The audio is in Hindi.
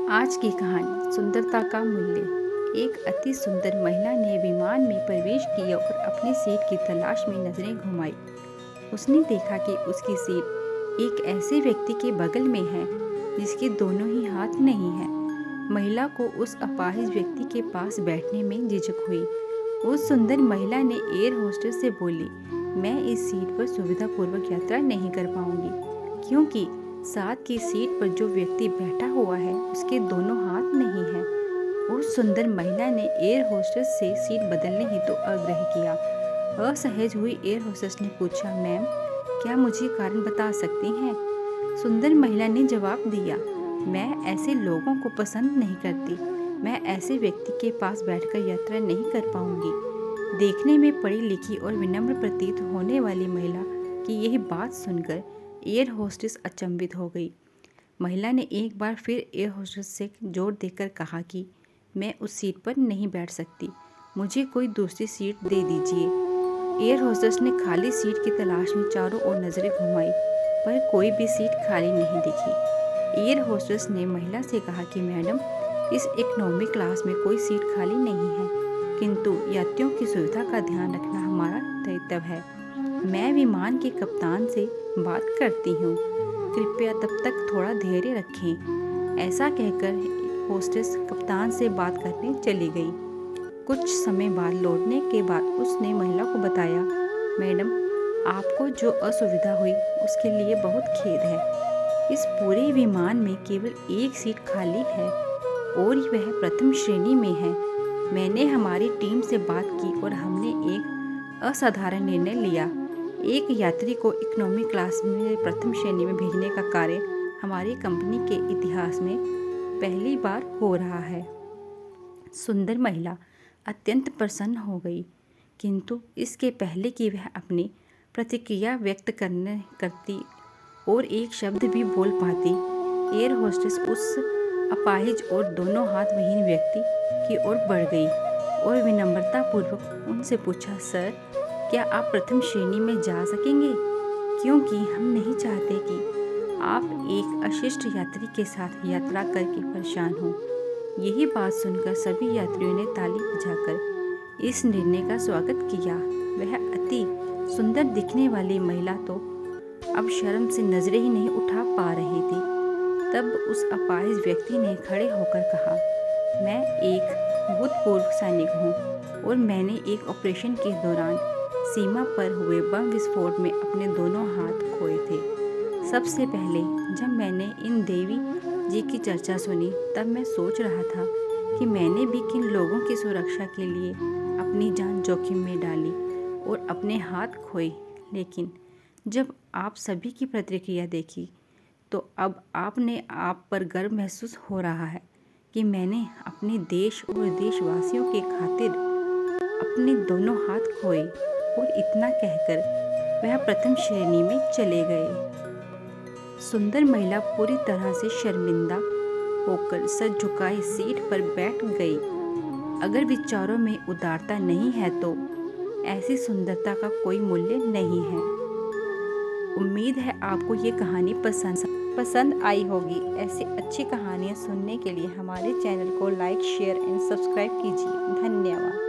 आज की कहानी सुंदरता का मूल्य। एक अति सुंदर महिला ने विमान में प्रवेश किया और अपनी सीट की तलाश में नजरें घुमाई। उसने देखा कि उसकी सीट एक ऐसे व्यक्ति के बगल में है जिसके दोनों ही हाथ नहीं हैं। महिला को उस अपाहिज व्यक्ति के पास बैठने में झिझक हुई। उस सुंदर महिला ने एयर होस्टेस से बोली, मैं इस सीट पर सुविधापूर्वक यात्रा नहीं कर पाऊंगी क्योंकि साथ की सीट पर जो व्यक्ति बैठा हुआ है उसके दोनों हाथ नहीं हैं। उस सुंदर महिला ने एयर होस्टेस से सीट बदलने हेतु आग्रह किया। असहज हुई एयर होस्टेस ने पूछा, मैम, क्या मुझे कारण बता सकती हैं? सुंदर महिला ने जवाब दिया, मैं ऐसे लोगों को पसंद नहीं करती। मैं ऐसे व्यक्ति के पास बैठकर यात्रा नहीं कर पाऊंगी। देखने में पढ़ी लिखी और विनम्र प्रतीत होने वाली महिला की यह बात सुनकर एयर होस्टेस अचंभित हो गई। महिला ने एक बार फिर एयर होस्टेस से जोर देकर कहा कि मैं उस सीट पर नहीं बैठ सकती, मुझे कोई दूसरी सीट दे दीजिए। एयर होस्टेस ने खाली सीट की तलाश में चारों ओर नजरें घुमाई पर कोई भी सीट खाली नहीं दिखी। एयर होस्टेस ने महिला से कहा कि मैडम, इस इकोनॉमी क्लास में कोई सीट खाली नहीं है, किंतु यात्रियों की सुविधा का ध्यान रखना हमारा दायित्व है। मैं विमान के कप्तान से बात करती हूँ, कृपया तब तक थोड़ा धैर्य रखें। ऐसा कहकर होस्टेस कप्तान से बात करने चली गई। कुछ समय बाद लौटने के बाद उसने महिला को बताया, मैडम, आपको जो असुविधा हुई उसके लिए बहुत खेद है। इस पूरे विमान में केवल एक सीट खाली है और वह प्रथम श्रेणी में है। मैंने हमारी टीम से बात की और हमने एक असाधारण निर्णय लिया। एक यात्री को इकोनॉमी क्लास में प्रथम श्रेणी में भेजने का कार्य हमारी कंपनी के इतिहास में पहली बार हो रहा है। सुंदर महिला अत्यंत प्रसन्न हो गई, किंतु इसके पहले कि वह अपनी प्रतिक्रिया व्यक्त करती और एक शब्द भी बोल पाती, एयर होस्टेस उस अपाहिज और दोनों हाथ विहीन व्यक्ति की ओर बढ़ गई और विनम्रतापूर्वक उनसे पूछा, सर, क्या आप प्रथम श्रेणी में जा सकेंगे? क्योंकि हम नहीं चाहते कि आप एक अशिष्ट यात्री के साथ यात्रा करके परेशान हो। यही बात सुनकर सभी यात्रियों ने ताली बजाकर इस निर्णय का स्वागत किया। वह अति सुंदर दिखने वाली महिला तो अब शर्म से नजरें ही नहीं उठा पा रही थी। तब उस अपाहिज व्यक्ति ने खड़े होकर कहा, मैं एक भूतपूर्व सैनिक हूँ और मैंने एक ऑपरेशन के दौरान सीमा पर हुए बम विस्फोट में अपने दोनों हाथ खोए थे। सबसे पहले जब मैंने इन देवी जी की चर्चा सुनी तब मैं सोच रहा था कि मैंने भी किन लोगों की सुरक्षा के लिए अपनी जान जोखिम में डाली और अपने हाथ खोए, लेकिन जब आप सभी की प्रतिक्रिया देखी तो अब आपने आप पर गर्व महसूस हो रहा है कि मैंने अपने देश और देशवासियों के खातिर अपने दोनों हाथ खोए। और इतना कहकर वह प्रथम श्रेणी में चले गए। सुंदर महिला पूरी तरह से शर्मिंदा होकर सर झुकाए सीट पर बैठ गई। अगर विचारों में उदारता नहीं है तो ऐसी सुंदरता का कोई मूल्य नहीं है। उम्मीद है आपको ये कहानी पसंद आई होगी। ऐसी अच्छी कहानियाँ सुनने के लिए हमारे चैनल को लाइक, शेयर एंड सब्सक्राइब कीजिए। धन्यवाद।